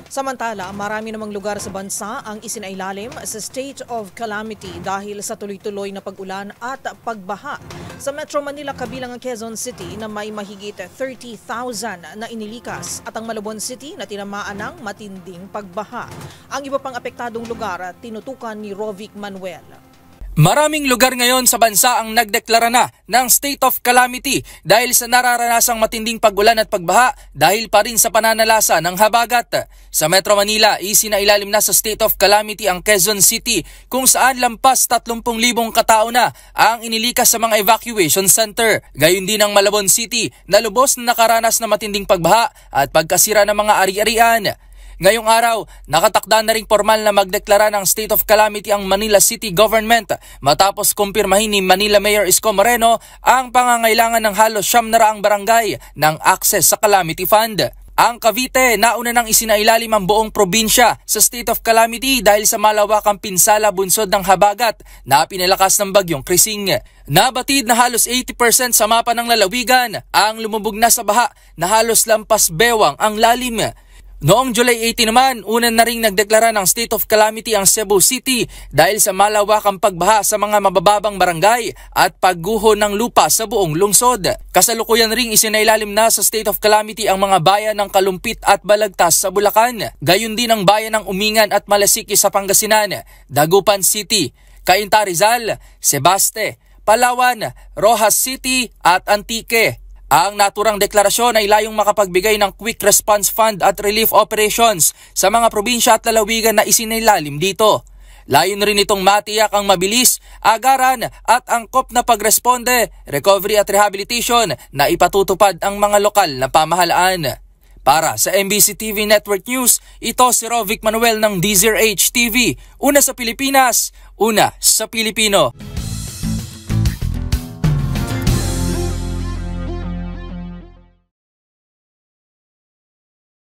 Samantala, marami namang lugar sa bansa ang isinailalim sa state of calamity dahil sa tuloy-tuloy na pag-ulan at pagbaha. Sa Metro Manila kabilang ang Quezon City na may mahigit 30,000 na inilikas at ang Malabon City na tinamaan ng matinding pagbaha. Ang iba pang apektadong lugar tinutukan ni Rovic Manuel. Maraming lugar ngayon sa bansa ang nagdeklara na ng state of calamity dahil sa nararanasang matinding pag-ulan at pagbaha dahil pa rin sa pananalasa ng habagat. Sa Metro Manila, isinailalim na sa state of calamity ang Quezon City kung saan lampas 30,000 katao na ang inilikas sa mga evacuation center. Gayon din ang Malabon City na lubos na nakaranas na matinding pagbaha at pagkasira ng mga ari-arian. Ngayong araw, nakatakda na ring formal na magdeklara ng state of calamity ang Manila City Government matapos kumpirmahin ni Manila Mayor Isko Moreno ang pangangailangan ng halos 900 barangay ng access sa Calamity Fund. Ang Cavite, nauna nang isinailalim ang buong probinsya sa state of calamity dahil sa malawakang pinsala bunsod ng habagat na pinalakas ng bagyong Krising. Nabatid na halos 80% sa mapa ng lalawigan ang lumubog na sa baha na halos lampas bewang ang lalim. Noong July 18 naman, unan na ring nagdeklara ng state of calamity ang Cebu City dahil sa malawakang pagbaha sa mga mabababang barangay at pagguho ng lupa sa buong lungsod. Kasalukuyan ring isinailalim na sa state of calamity ang mga bayan ng Kalumpit at Balagtas sa Bulacan. Gayon din ang bayan ng Umingan at Malasiki sa Pangasinan, Dagupan City, Cainta Rizal, Sebaste, Palawan, Rojas City at Antique. Ang naturang deklarasyon ay layong makapagbigay ng Quick Response Fund at Relief Operations sa mga probinsya at lalawigan na isinailalim dito. Layon rin itong matiyak ang mabilis, agaran at angkop na pagresponde, recovery at rehabilitation na ipatutupad ang mga lokal na pamahalaan. Para sa MBC TV Network News, ito si Rovic Manuel ng DZRH TV. Una sa Pilipinas, una sa Pilipino.